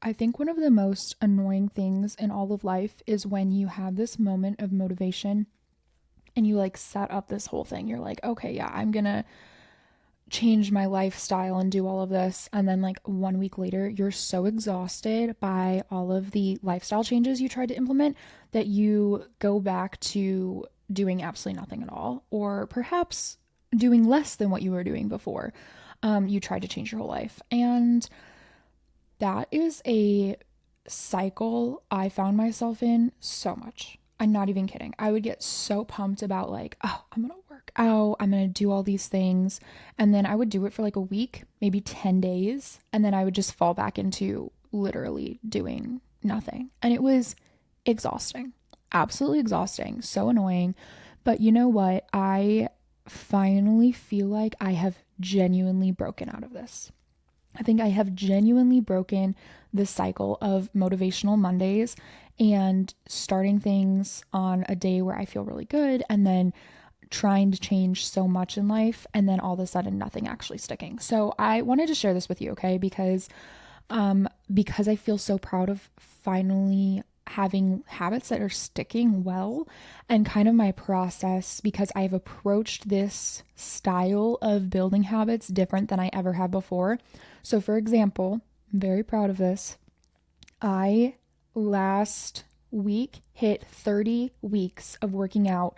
I think one of the most annoying things in all of life is when you have this moment of motivation and you like set up this whole thing. You're like, okay, yeah, I'm gonna change my lifestyle and do all of this. And then, like, 1 week later, you're so exhausted by all of the lifestyle changes you tried to implement that you go back to doing absolutely nothing at all, or perhaps doing less than what you were doing before. You tried to change your whole life. And that is a cycle I found myself in so much. I'm not even kidding. I would get so pumped about, like, oh, I'm going to work out, I'm going to do all these things. And then I would do it for like a week, maybe 10 days. And then I would just fall back into literally doing nothing. And it was exhausting, absolutely exhausting, so annoying. But you know what? I finally feel like I have genuinely broken out of this. I think I have genuinely broken the cycle of motivational Mondays and starting things on a day where I feel really good and then trying to change so much in life and then all of a sudden nothing actually sticking. So I wanted to share this with you, okay? Because I feel so proud of finally having habits that are sticking well and kind of my process because I've approached this style of building habits different than I ever have before. So for example, I'm very proud of this. I last week hit 30 weeks of working out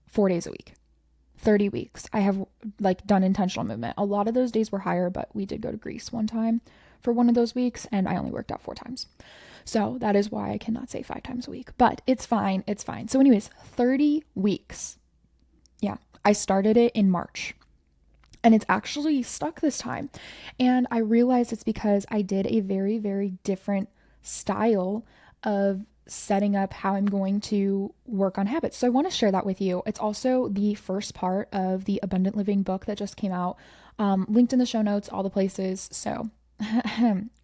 4 days a week. 30 weeks. I have like done intentional movement. A lot of those days were higher, but we did go to Greece one time for one of those weeks and I only worked out 4 times. So that is why I cannot say 5 times a week, but it's fine. It's fine. So anyways, 30 weeks. Yeah. I started it in March and it's actually stuck this time. And I realized it's because I did a very, very different style of setting up how I'm going to work on habits. So I want to share that with you. It's also the first part of the Abundant Living book that just came out, linked in the show notes, all the places. So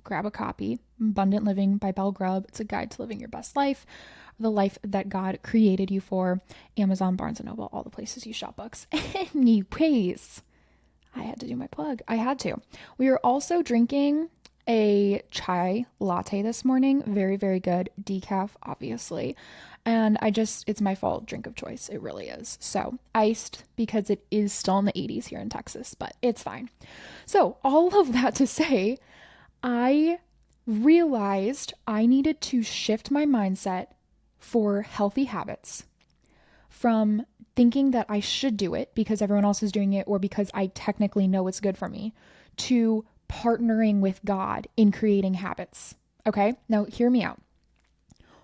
grab a copy. Abundant Living by Belle Grubb. It's a guide to living your best life, the life that God created you for. Amazon, Barnes and Noble, all the places you shop books. Anyways, I had to do my plug. I had to. We are also drinking a chai latte this morning. Very, very good. Decaf, obviously. And it's my fall drink of choice. It really is. So iced because it is still in the 80s here in Texas, but it's fine. So all of that to say, I realized I needed to shift my mindset for healthy habits from thinking that I should do it because everyone else is doing it or because I technically know it's good for me to partnering with God in creating habits. Okay, now hear me out.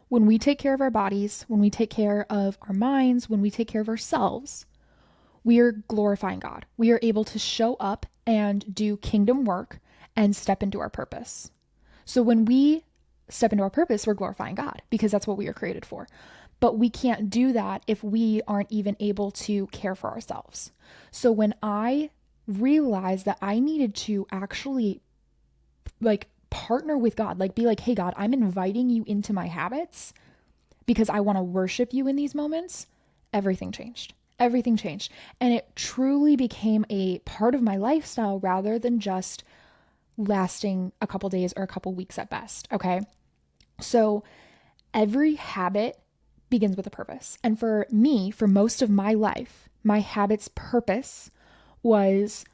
When we take care of our bodies, when we take care of our minds, when we take care of ourselves, we are glorifying God. We are able to show up and do kingdom work and step into our purpose. So when we step into our purpose, we're glorifying God because that's what we are created for. But we can't do that if we aren't even able to care for ourselves. So when I realized that I needed to actually like partner with God, like be like, hey God, I'm inviting you into my habits because I want to worship you in these moments, everything changed. Everything changed. And it truly became a part of my lifestyle rather than just lasting a couple days or a couple weeks at best. Okay. So every habit begins with a purpose. And for me, for most of my life, my habit's purpose was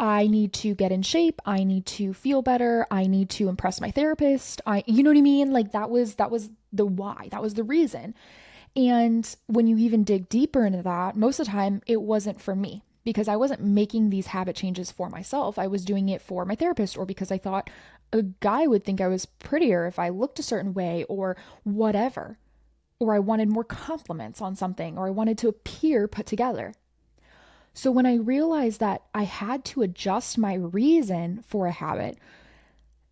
I need to get in shape. I need to feel better. I need to impress my therapist. You know what I mean? Like that was the why. That was the reason. And when you even dig deeper into that, most of the time it wasn't for me because I wasn't making these habit changes for myself. I was doing it for my therapist or because I thought a guy would think I was prettier if I looked a certain way or whatever. Or I wanted more compliments on something or I wanted to appear put together. So when I realized that I had to adjust my reason for a habit,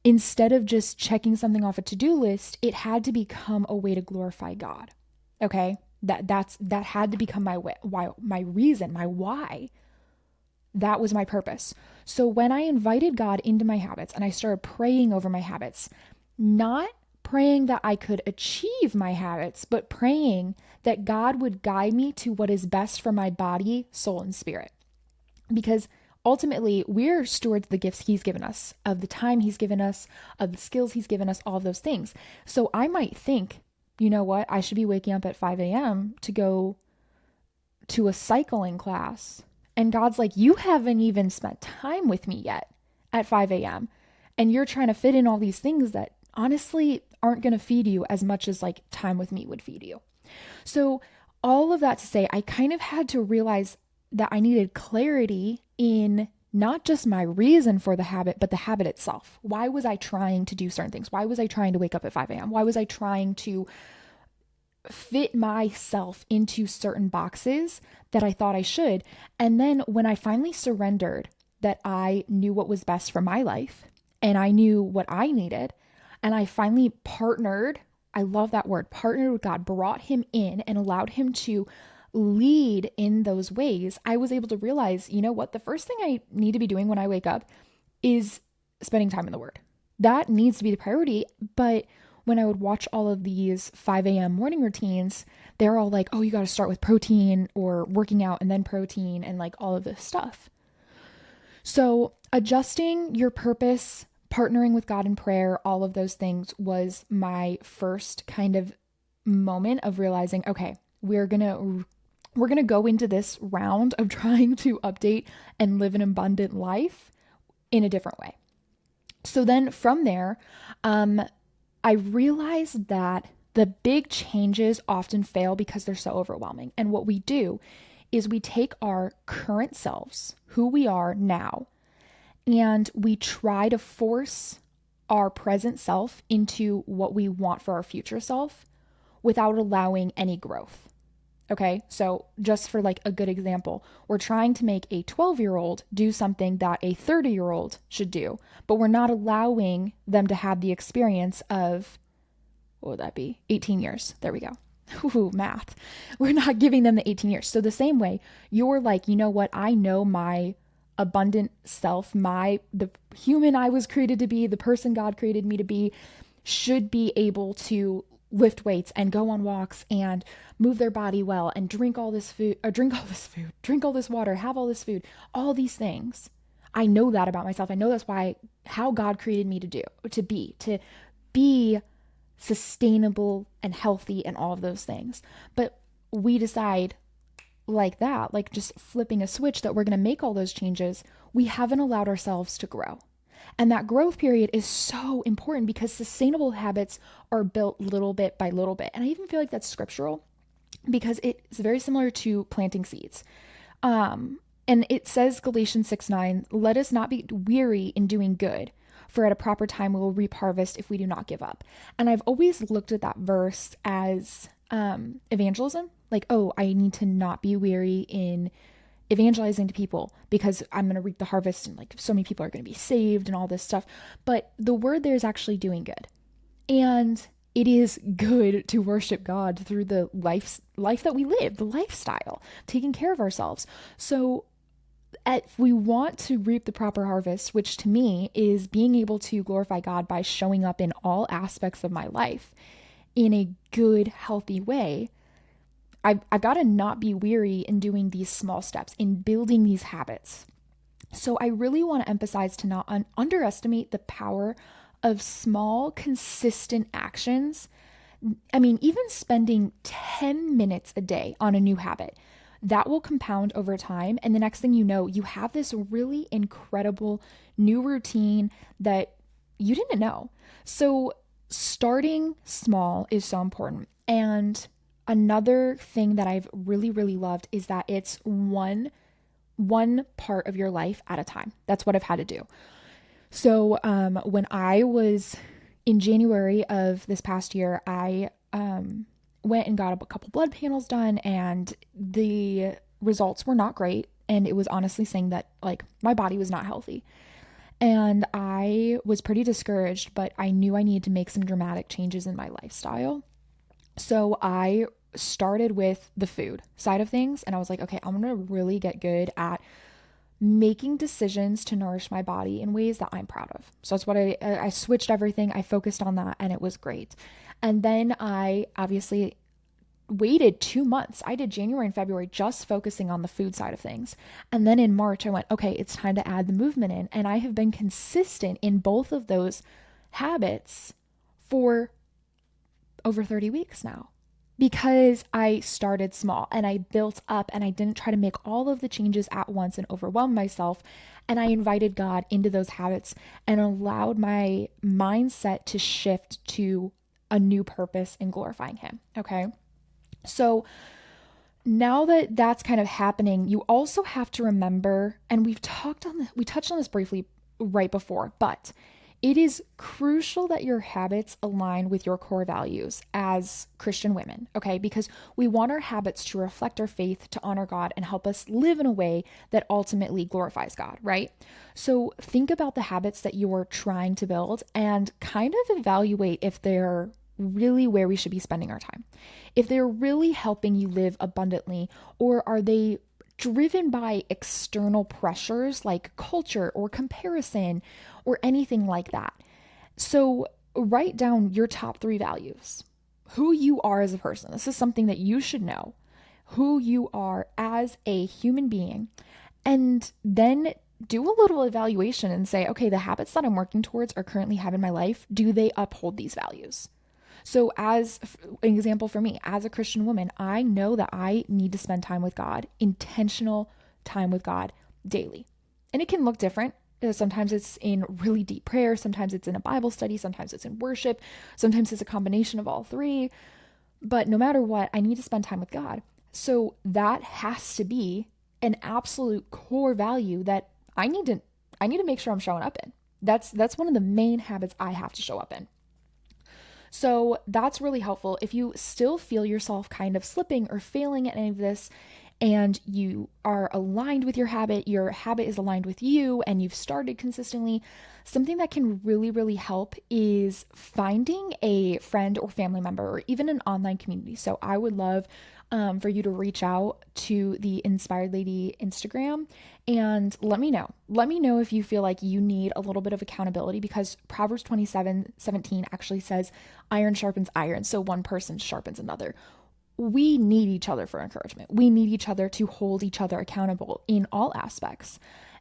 instead of just checking something off a to-do list, it had to become a way to glorify God. Okay? That had to become my reason, my why. That was my purpose. So when I invited God into my habits and I started praying over my habits, not praying that I could achieve my habits, but praying that God would guide me to what is best for my body, soul, and spirit. Because ultimately, we're stewards of the gifts he's given us, of the time he's given us, of the skills he's given us, all of those things. So I might think, you know what, I should be waking up at 5 a.m. to go to a cycling class. And God's like, you haven't even spent time with me yet at 5 a.m. And you're trying to fit in all these things that honestly aren't going to feed you as much as like time with me would feed you. So, all of that to say, I kind of had to realize that I needed clarity in not just my reason for the habit, but the habit itself. Why was I trying to do certain things? Why was I trying to wake up at 5 a.m.? Why was I trying to fit myself into certain boxes that I thought I should? And then when I finally surrendered that I knew what was best for my life and I knew what I needed, and I finally partnered, I love that word, partnered with God, brought him in and allowed him to lead in those ways, I was able to realize, you know what, the first thing I need to be doing when I wake up is spending time in the Word. That needs to be the priority. But when I would watch all of these 5 a.m. morning routines, they're all like, oh, you got to start with protein or working out and then protein and like all of this stuff. So adjusting your purpose, partnering with God in prayer, all of those things was my first kind of moment of realizing, okay, we're going to go into this round of trying to update and live an abundant life in a different way. So then from there, I realized that the big changes often fail because they're so overwhelming. And what we do is we take our current selves, who we are now, and we try to force our present self into what we want for our future self without allowing any growth. Okay, so just for like a good example, we're trying to make a 12-year-old do something that a 30-year-old should do, but we're not allowing them to have the experience of, what would that be? 18 years. There we go. Ooh, math. We're not giving them the 18 years. So the same way, you're like, you know what? I know my abundant self, the human I was created to be, the person God created me to be, should be able to lift weights and go on walks and move their body well and drink all this water, have all this food, all these things. I know that about myself. I know that's how God created me to be sustainable and healthy and all of those things. But we decide like that, like just flipping a switch, that we're going to make all those changes. We haven't allowed ourselves to grow. And that growth period is so important because sustainable habits are built little bit by little bit. And I even feel like that's scriptural because it's very similar to planting seeds. And it says, Galatians 6:9, let us not be weary in doing good, for at a proper time we will reap harvest if we do not give up. And I've always looked at that verse as evangelism. Like, oh, I need to not be weary in evangelizing to people because I'm going to reap the harvest and like so many people are going to be saved and all this stuff. But the word there is actually doing good. And it is good to worship God through the life that we live, the lifestyle, taking care of ourselves. So if we want to reap the proper harvest, which to me is being able to glorify God by showing up in all aspects of my life in a good, healthy way, I've got to not be weary in doing these small steps, in building these habits. So I really want to emphasize to not underestimate the power of small, consistent actions. I mean, even spending 10 minutes a day on a new habit, that will compound over time. And the next thing you know, you have this really incredible new routine that you didn't know. So starting small is so important. And another thing that I've really, really loved is that it's one part of your life at a time. That's what I've had to do. So when I was in January of this past year, I went and got a couple blood panels done, and the results were not great. And it was honestly saying that like my body was not healthy. And I was pretty discouraged, but I knew I needed to make some dramatic changes in my lifestyle. So I started with the food side of things, and I was like, okay, I'm going to really get good at making decisions to nourish my body in ways that I'm proud of. So that's what I switched everything. I focused on that, and it was great. And then I obviously waited 2 months. I did January and February just focusing on the food side of things. And then in March, I went, okay, it's time to add the movement in. And I have been consistent in both of those habits for over 30 weeks now, because I started small and I built up, and I didn't try to make all of the changes at once and overwhelm myself. And I invited God into those habits and allowed my mindset to shift to a new purpose in glorifying Him. Okay. So now that that's kind of happening, you also have to remember, and we touched on this briefly right before, but it is crucial that your habits align with your core values as Christian women, okay? Because we want our habits to reflect our faith, to honor God, and help us live in a way that ultimately glorifies God, right? So think about the habits that you're trying to build and kind of evaluate if they're really where we should be spending our time. If they're really helping you live abundantly, or are they driven by external pressures like culture or comparison or anything like that. So write down your top 3 values, who you are as a person. This is something that you should know, who you are as a human being, and then do a little evaluation and say, okay, the habits that I'm working towards are currently having in my life, do they uphold these values? So as an example for me, as a Christian woman, I know that I need to spend time with God, intentional time with God daily. And it can look different. Sometimes it's in really deep prayer. Sometimes it's in a Bible study. Sometimes it's in worship. Sometimes it's a combination of all 3. But no matter what, I need to spend time with God. So that has to be an absolute core value that I need to make sure I'm showing up in. That's one of the main habits I have to show up in. So that's really helpful. If you still feel yourself kind of slipping or failing at any of this, and you are aligned with your habit is aligned with you, and you've started consistently, something that can really, really help is finding a friend or family member or even an online community. So I would love for you to reach out to the Inspired Lady Instagram and let me know. Let me know if you feel like you need a little bit of accountability, because Proverbs 27:17 actually says iron sharpens iron. So one person sharpens another. We need each other for encouragement. We need each other to hold each other accountable in all aspects.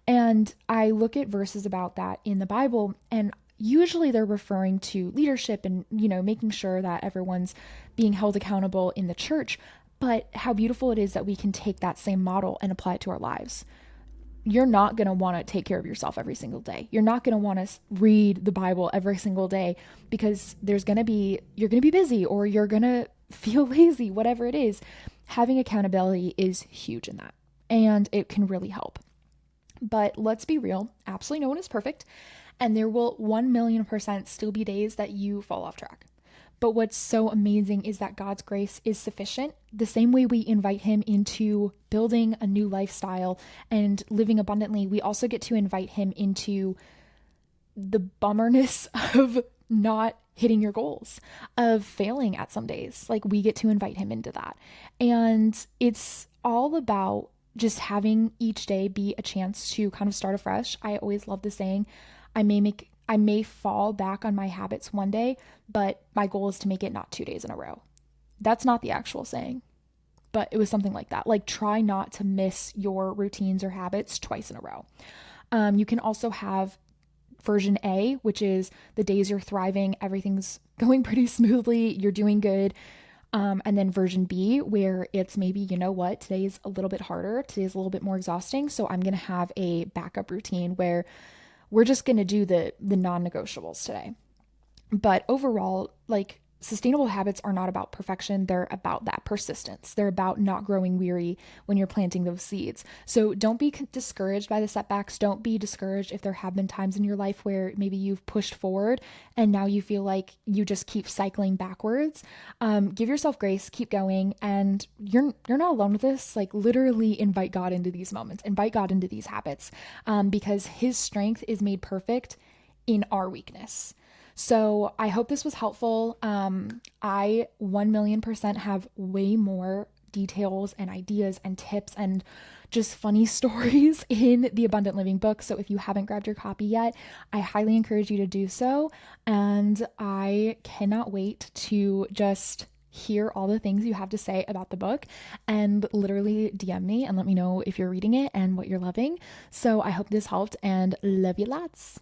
And I look at verses about that in the Bible, and usually they're referring to leadership and, making sure that everyone's being held accountable in the church. But how beautiful it is that we can take that same model and apply it to our lives. You're not going to want to take care of yourself every single day. You're not going to want to read the Bible every single day, because you're going to be busy, or you're going to feel lazy, whatever it is. Having accountability is huge in that, and it can really help. But let's be real, absolutely no one is perfect, and there will 1,000,000% still be days that you fall off track. But what's so amazing is that God's grace is sufficient. The same way we invite Him into building a new lifestyle and living abundantly, we also get to invite Him into the bummerness of not hitting your goals, of failing at some days. Like, we get to invite Him into that. And it's all about just having each day be a chance to kind of start afresh. I always love the saying, I may fall back on my habits one day, but my goal is to make it not 2 days in a row. That's not the actual saying, but it was something like that. Like, try not to miss your routines or habits twice in a row. You can also have version A, which is the days you're thriving, everything's going pretty smoothly, you're doing good. And then version B, where it's maybe, today's a little bit harder, today's a little bit more exhausting, so I'm going to have a backup routine where we're just going to do the non-negotiables today. But overall, sustainable habits are not about perfection. They're about that persistence. They're about not growing weary when you're planting those seeds. So don't be discouraged by the setbacks. Don't be discouraged if there have been times in your life where maybe you've pushed forward and now you feel like you just keep cycling backwards. Give yourself grace, keep going. And you're not alone with this. Literally invite God into these moments, invite God into these habits, because His strength is made perfect in our weakness. So I hope this was helpful. I 1,000,000% have way more details and ideas and tips and just funny stories in the Abundant Living book. So if you haven't grabbed your copy yet, I highly encourage you to do so. And I cannot wait to just hear all the things you have to say about the book and literally DM me and let me know if you're reading it and what you're loving. So I hope this helped and love you lots.